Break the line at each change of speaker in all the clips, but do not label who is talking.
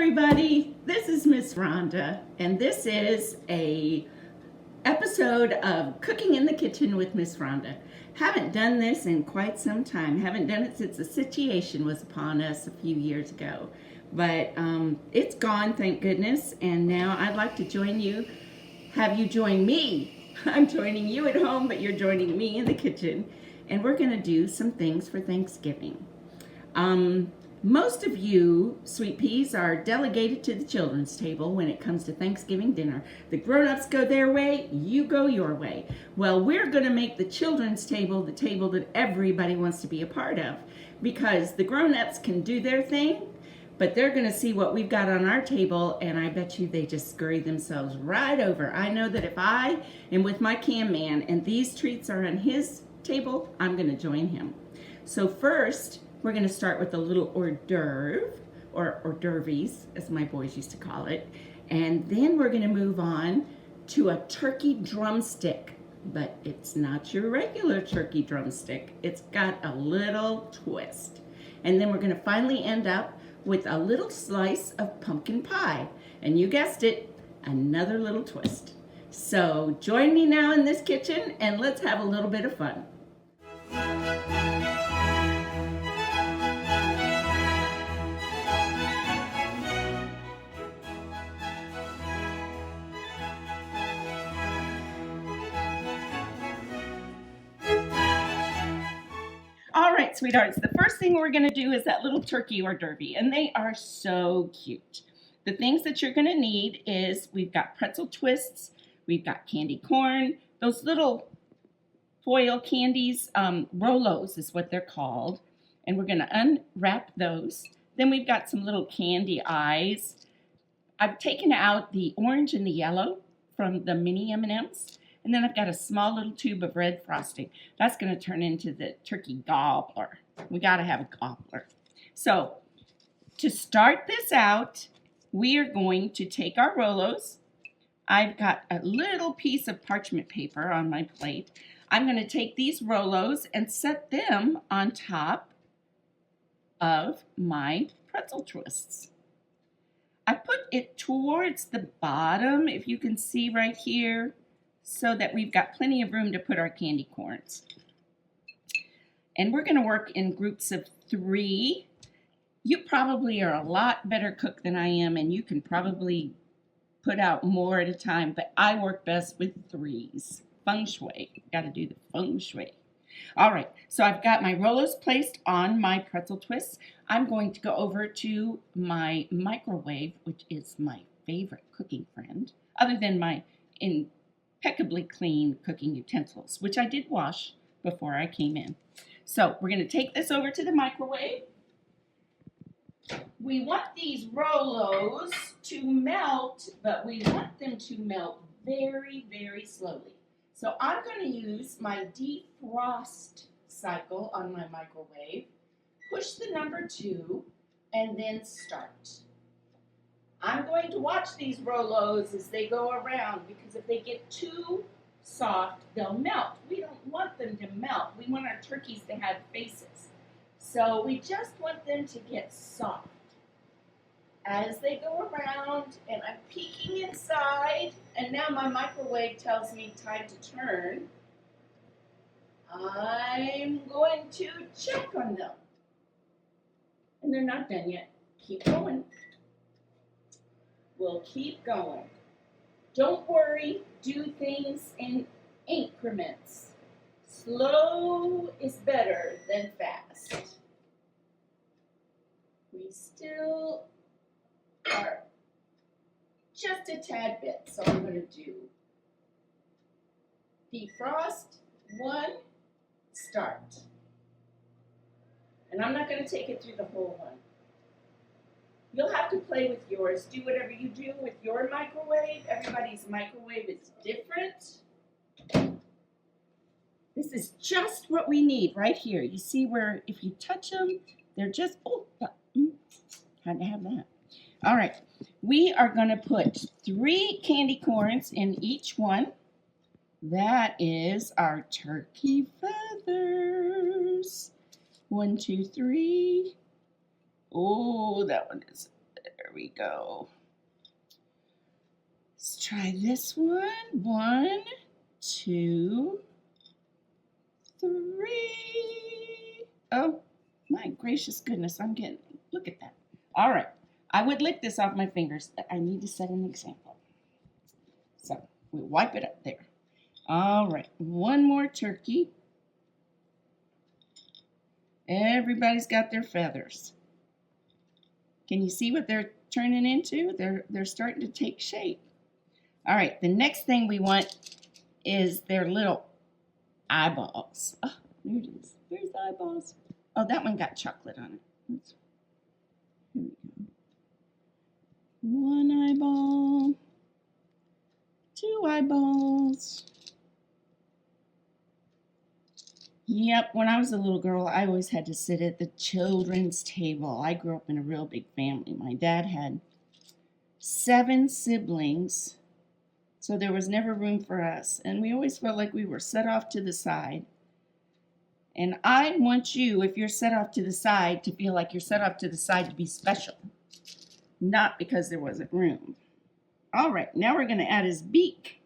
everybody, this is Miss Rhonda, and this is a episode of Cooking in the Kitchen with Miss Rhonda. Haven't done this in quite some time. Haven't done it since the situation was upon us a few years ago. But it's gone, thank goodness, and now I'd like to join you, have you join me. I'm joining you at home, but you're joining me in the kitchen, and we're going to do some things for Thanksgiving. Most of you, sweet peas, are delegated to the children's table when it comes to Thanksgiving dinner. The grown-ups go their way, you go your way. Well, we're going to make the children's table the table that everybody wants to be a part of, because the grown-ups can do their thing, but they're going to see what we've got on our table, and I bet you they just scurry themselves right over. I know that if I am with my cam man and these treats are on his table, I'm going to join him. So first, we're going to start with a little hors d'oeuvre, or hors d'oeuvres, as my boys used to call it. And then we're going to move on to a turkey drumstick. But it's not your regular turkey drumstick. It's got a little twist. And then we're going to finally end up with a little slice of pumpkin pie. And you guessed it, another little twist. So join me now in this kitchen and let's have a little bit of fun. All right, sweethearts, the first thing we're going to do is that little turkey hors d'oeuvre, and they are so cute. The things that you're going to need is we've got pretzel twists, we've got candy corn, those little foil candies, Rolos is what they're called, and we're going to unwrap those. Then we've got some little candy eyes. I've taken out the orange and the yellow from the mini M&Ms. And then I've got a small little tube of red frosting. That's going to turn into the turkey gobbler. We got to have a gobbler. So to start this out, we are going to take our Rolos. I've got a little piece of parchment paper on my plate. I'm going to take these Rolos and set them on top of my pretzel twists. I put it towards the bottom, if you can see right here, so that we've got plenty of room to put our candy corns. And we're going to work in groups of 3. You probably are a lot better cook than I am, and you can probably put out more at a time, but I work best with 3s. Feng shui. Got to do the feng shui. All right, so I've got my Rolos placed on my pretzel twists. I'm going to go over to my microwave, which is my favorite cooking friend, other than my impeccably clean cooking utensils, which I did wash before I came in. So we're going to take this over to the microwave. We want these Rolos to melt, but we want them to melt very, very slowly. So I'm going to use my defrost cycle on my microwave, push the number 2, and then start. I'm going to watch these Rolos as they go around, because if they get too soft, they'll melt. We don't want them to melt. We want our turkeys to have faces. So we just want them to get soft. As they go around, and I'm peeking inside, and now my microwave tells me time to turn, I'm going to check on them. And they're not done yet. Keep going. We'll keep going. Don't worry, do things in increments. Slow is better than fast. We still are just a tad bit, so I'm going to do defrost 1, start. And I'm not going to take it through the whole one. You'll have to play with yours. Do whatever you do with your microwave. Everybody's microwave is different. This is just what we need right here. You see where if you touch them, they're just, had to have that. All right, we are going to put 3 candy corns in each one. That is our turkey feathers. 1, 2, 3. Oh, that one is There we go. Let's try this one. 1, 2, 3. Oh, my gracious goodness, I'm getting, look at that. All right, I would lick this off my fingers, but I need to set an example. So we wipe it up there. All right, one more turkey. Everybody's got their feathers. Can you see what they're turning into? They're starting to take shape. All right, the next thing we want is their little eyeballs. Oh, there it is. There's the eyeballs. Oh, that one got chocolate on it. Here we go. 1 eyeball. 2 eyeballs. Yep, when I was a little girl, I always had to sit at the children's table. I grew up in a real big family. My dad had 7 siblings, so there was never room for us. And we always felt like we were set off to the side. And I want you, if you're set off to the side, to feel like you're set off to the side to be special, not because there wasn't room. All right, now we're going to add his beak.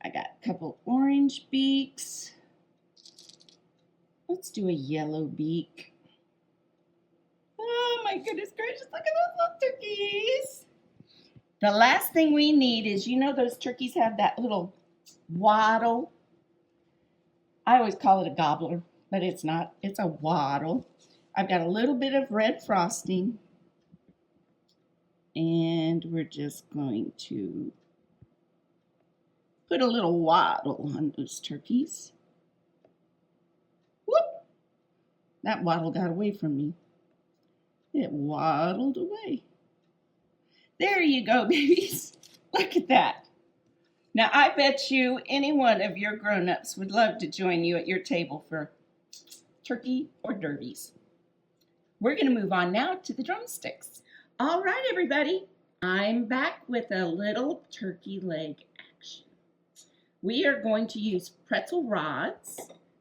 I got a couple orange beaks. Let's do a yellow beak. Oh my goodness gracious, look at those little turkeys. The last thing we need is, you know those turkeys have that little waddle? I always call it a gobbler, but it's not. It's a waddle. I've got a little bit of red frosting. And we're just going to put a little waddle on those turkeys. Whoop! That waddle got away from me. It waddled away. There you go, babies. Look at that. Now, I bet you any one of your grown-ups would love to join you at your table for turkey or derbies. We're going to move on now to the drumsticks. All right, everybody. I'm back with a little turkey leg action. We are going to use pretzel rods.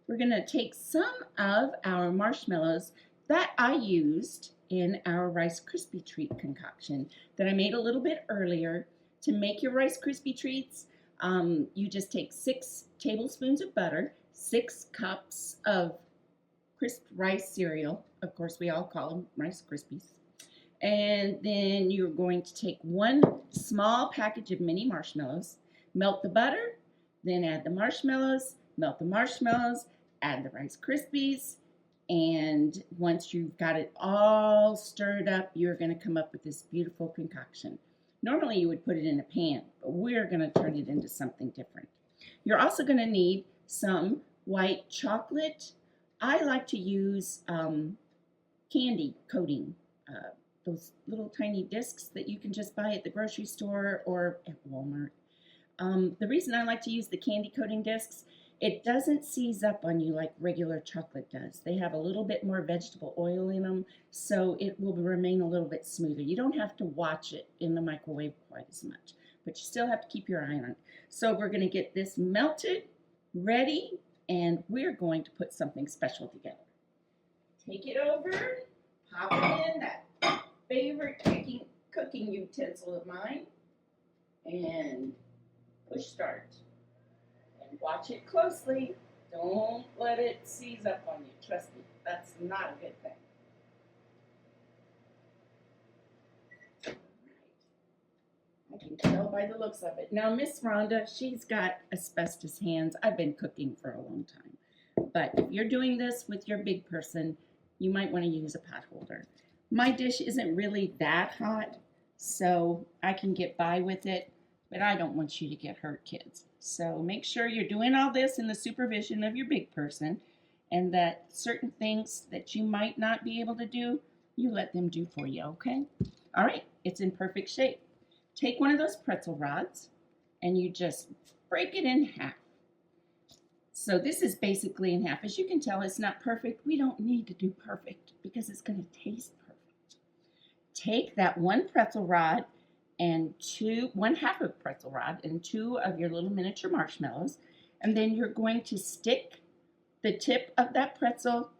We're going to take some of our marshmallows that I used in our Rice Krispie treat concoction that I made a little bit earlier. To make your Rice Krispie treats, you just take 6 tablespoons of butter, 6 cups of crisp rice cereal. Of course, we all call them Rice Krispies. And then you're going to take 1 small package of mini marshmallows, melt the butter, then add the marshmallows, melt the marshmallows, add the Rice Krispies, and once you've got it all stirred up, you're going to come up with this beautiful concoction. Normally you would put it in a pan, but we're going to turn it into something different. You're also going to need some white chocolate. I like to use candy coating, those little tiny discs that you can just buy at the grocery store or at Walmart. The reason I like to use the candy coating discs, it doesn't seize up on you like regular chocolate does. They have a little bit more vegetable oil in them, so it will remain a little bit smoother. You don't have to watch it in the microwave quite as much, but you still have to keep your eye on it. So we're going to get this melted, ready, and we're going to put something special together. Take it over, pop it in that favorite cooking utensil of mine, and push start. And watch it closely. Don't let it seize up on you. Trust me, that's not a good thing. I can tell by the looks of it. Now, Miss Rhonda, she's got asbestos hands. I've been cooking for a long time. But if you're doing this with your big person, you might want to use a pot holder. My dish isn't really that hot, so I can get by with it, but I don't want you to get hurt, kids. So make sure you're doing all this in the supervision of your big person, and that certain things that you might not be able to do, you let them do for you, okay? All right, it's in perfect shape. Take one of those pretzel rods, and you just break it in half. So this is basically in half. As you can tell, it's not perfect. We don't need to do perfect because it's going to taste perfect. Take that 1 pretzel rod and 1/2 of pretzel rod and 2 of your little miniature marshmallows, and then you're going to stick the tip of that pretzel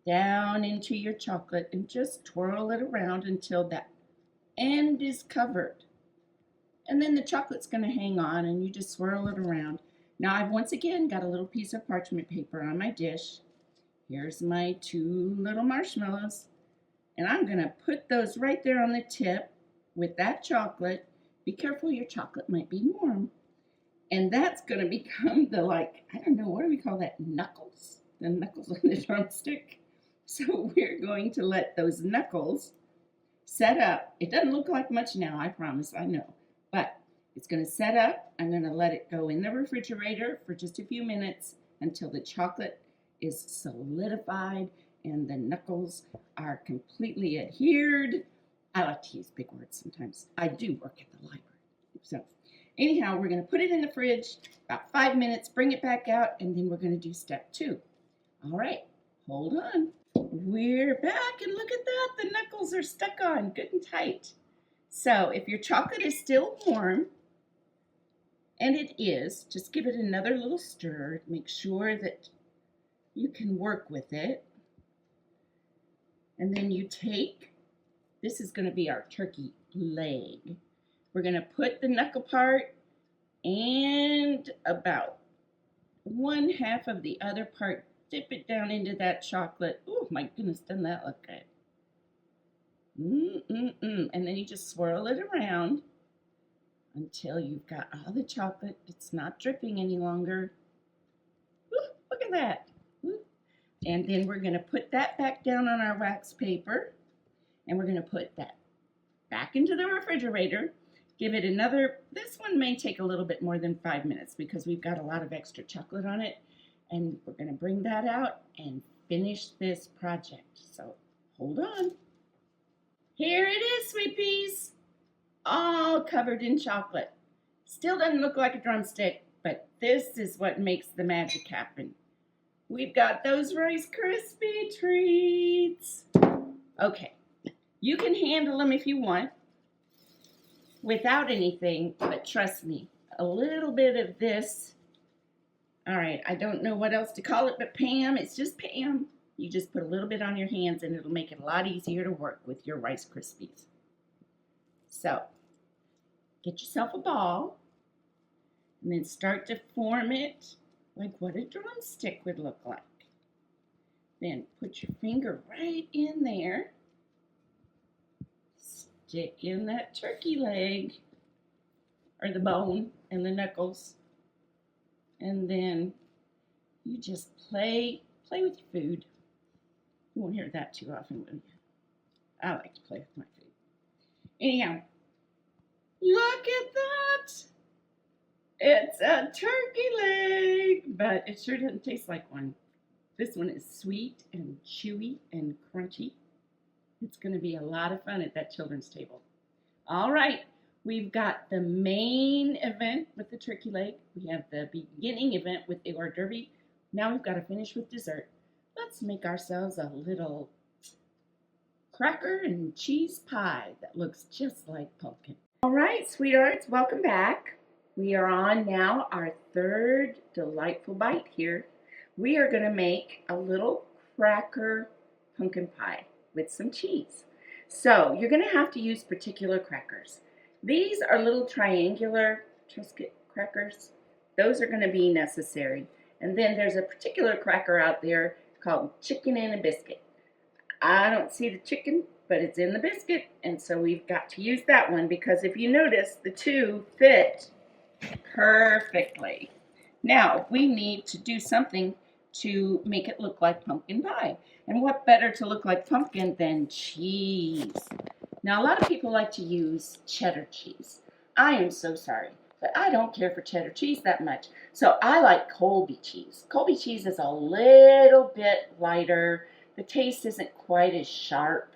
down into your chocolate and just twirl it around until that end is covered. And then the chocolate's going to hang on, and you just swirl it around. Now I've once again got a little piece of parchment paper on my dish. Here's my 2 little marshmallows. And I'm going to put those right there on the tip with that chocolate. Be careful, your chocolate might be warm. And that's going to become the, like, I don't know, what do we call that? Knuckles? The knuckles on the drumstick. So we're going to let those knuckles set up. It doesn't look like much now, I promise, I know. But it's going to set up. I'm going to let it go in the refrigerator for just a few minutes until the chocolate is solidified and the knuckles are completely adhered. I like to use big words sometimes. I do work at the library. So anyhow, we're going to put it in the fridge about 5 minutes, bring it back out, and then we're going to do step 2. All right, hold on. We're back, and look at that. The knuckles are stuck on good and tight. So if your chocolate is still warm, and it is, just give it another little stir. Make sure that you can work with it. And then you take, this is going to be our turkey leg. We're going to put the knuckle part and about 1/2 of the other part, dip it down into that chocolate. Oh my goodness, doesn't that look good? And then you just swirl it around until you've got all the chocolate. It's not dripping any longer. Ooh, look at that. Ooh. And then we're going to put that back down on our wax paper. And we're going to put that back into the refrigerator. Give it another, this one may take a little bit more than 5 minutes because we've got a lot of extra chocolate on it. And we're going to bring that out and finish this project. So hold on. Here it is, sweet peas, all covered in chocolate. Still doesn't look like a drumstick, but this is what makes the magic happen. We've got those Rice Krispie treats. Okay, you can handle them if you want without anything, but trust me, a little bit of this. All right, I don't know what else to call it, but Pam, it's just Pam. You just put a little bit on your hands and it'll make it a lot easier to work with your Rice Krispies. So, get yourself a ball and then start to form it like what a drumstick would look like. Then put your finger right in there. Stick in that turkey leg or the bone and the knuckles. And then you just play with your food. You won't hear that too often, will you? I like to play with my food. Anyhow, look at that. It's a turkey leg, but it sure doesn't taste like one. This one is sweet and chewy and crunchy. It's going to be a lot of fun at that children's table. All right, we've got the main event with the turkey leg. We have the beginning event with the hors d'oeuvre. Now we've got to finish with dessert. Let's make ourselves a little cracker and cheese pie that looks just like pumpkin. All right, sweethearts, welcome back. We are on now our 3rd delightful bite here. We are going to make a little cracker pumpkin pie with some cheese. So you're going to have to use particular crackers. These are little triangular Triscuit crackers. Those are going to be necessary. And then there's a particular cracker out there called chicken and a biscuit. I don't see the chicken, but it's in the biscuit, and so we've got to use that one because if you notice, the two fit perfectly. Now, we need to do something to make it look like pumpkin pie. And what better to look like pumpkin than cheese? Now, a lot of people like to use cheddar cheese. I am so sorry, but I don't care for cheddar cheese that much. So I like Colby cheese. Colby cheese is a little bit lighter. The taste isn't quite as sharp.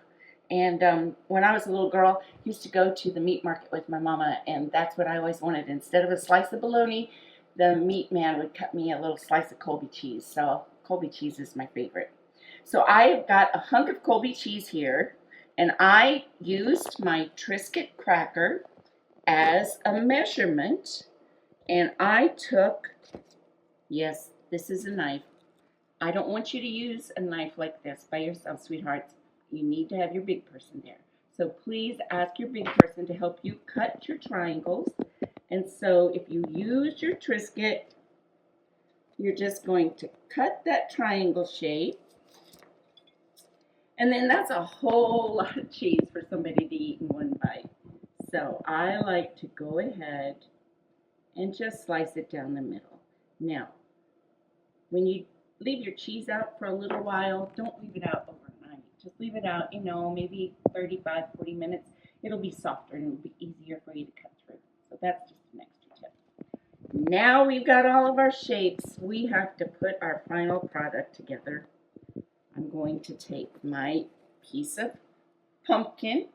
And when I was a little girl, I used to go to the meat market with my mama, and that's what I always wanted. Instead of a slice of bologna, the meat man would cut me a little slice of Colby cheese. So Colby cheese is my favorite. So I've got a hunk of Colby cheese here, and I used my Triscuit cracker as a measurement, and I took, yes, this is a knife. I don't want you to use a knife like this by yourself, sweethearts. You need to have your big person there. So please ask your big person to help you cut your triangles. And so if you use your Triscuit, you're just going to cut that triangle shape. And then that's a whole lot of cheese for somebody to eat in one bite. So I like to go ahead and just slice it down the middle. Now, when you leave your cheese out for a little while, don't leave it out overnight. Just leave it out, maybe 35, 40 minutes. It'll be softer and it'll be easier for you to cut through. So that's just an extra tip. Now we've got all of our shapes. We have to put our final product together. I'm going to take my piece of pumpkin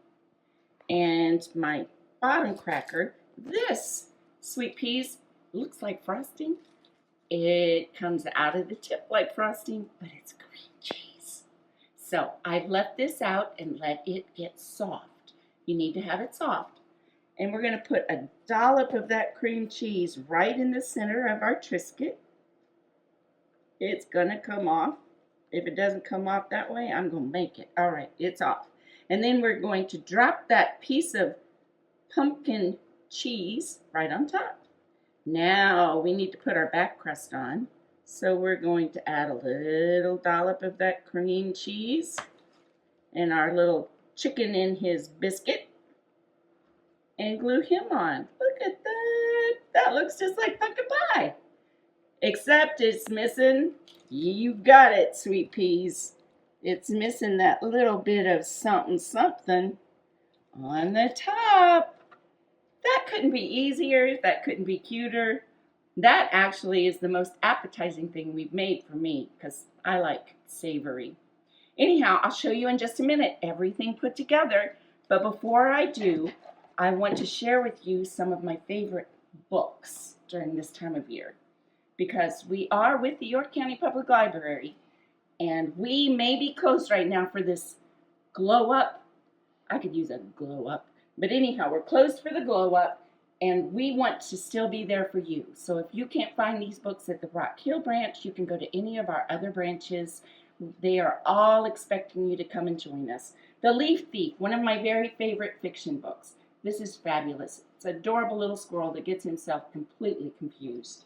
and my bottom cracker. This sweet peas looks like frosting. It comes out of the tip like frosting, but it's cream cheese. So I've left this out and let it get soft. You need to have it soft. And we're going to put a dollop of that cream cheese right in the center of our Triscuit. It's going to come off. If it doesn't come off that way, I'm going to make it. All right, it's off. And then we're going to drop that piece of pumpkin cheese right on top. Now we need to put our back crust on. So we're going to add a little dollop of that cream cheese and our little chicken in his biscuit and glue him on. Look at that. That looks just like pumpkin pie. Except it's missing, you got it, sweet peas. It's missing that little bit of something something on the top. That couldn't be easier. That couldn't be cuter. That actually is the most appetizing thing we've made for me because I like savory. Anyhow, I'll show you in just a minute everything put together. But before I do, I want to share with you some of my favorite books during this time of year. Because we are with the York County Public Library, and we may be closed right now for this glow up. I could use a glow up. But anyhow, we're closed for the glow up, and we want to still be there for you. So if you can't find these books at the Rock Hill branch, you can go to any of our other branches. They are all expecting you to come and join us. The Leaf Thief, one of my very favorite fiction books. This is fabulous. It's an adorable little squirrel that gets himself completely confused.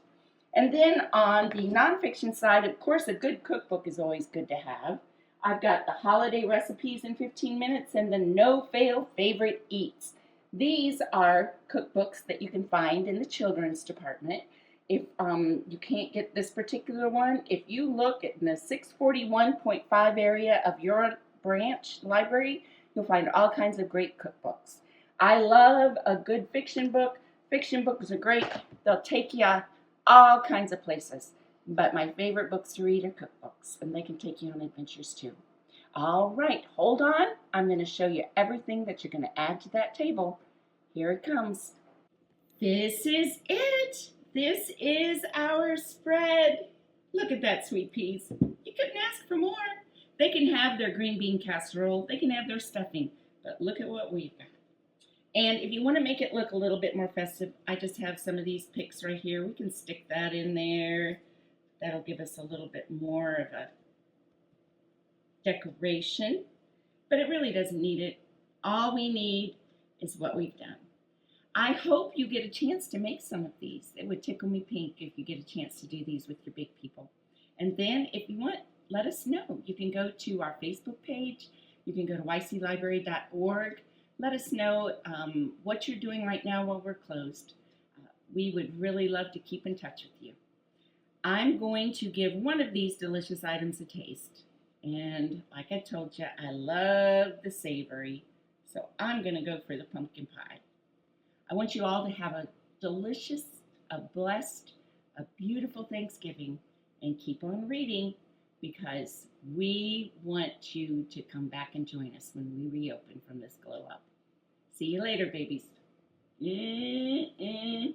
And then on the nonfiction side, of course, a good cookbook is always good to have. I've got the Holiday Recipes in 15 Minutes and the No-Fail Favorite Eats. These are cookbooks that you can find in the children's department. If you can't get this particular one, if you look in the 641.5 area of your branch library, you'll find all kinds of great cookbooks. I love a good fiction book. Fiction books are great. They'll take you all kinds of places. But my favorite books to read are cookbooks, and they can take you on adventures too. All right, hold on. I'm going to show you everything that you're going to add to that table. Here it comes. This is it. This is our spread. Look at that, sweet peas. You couldn't ask for more. They can have their green bean casserole. They can have their stuffing. But look at what we've got. And if you want to make it look a little bit more festive, I just have some of these picks right here. We can stick that in there. That'll give us a little bit more of a decoration. But it really doesn't need it. All we need is what we've done. I hope you get a chance to make some of these. It would tickle me pink if you get a chance to do these with your big people. And then if you want, let us know. You can go to our Facebook page. You can go to yclibrary.org. Let us know what you're doing right now while we're closed. We would really love to keep in touch with you. I'm going to give one of these delicious items a taste. And like I told you, I love the savory. So I'm going to go for the pumpkin pie. I want you all to have a delicious, a blessed, a beautiful Thanksgiving. And keep on reading because we want you to come back and join us when we reopen from this glow up. See you later, babies. Mmm.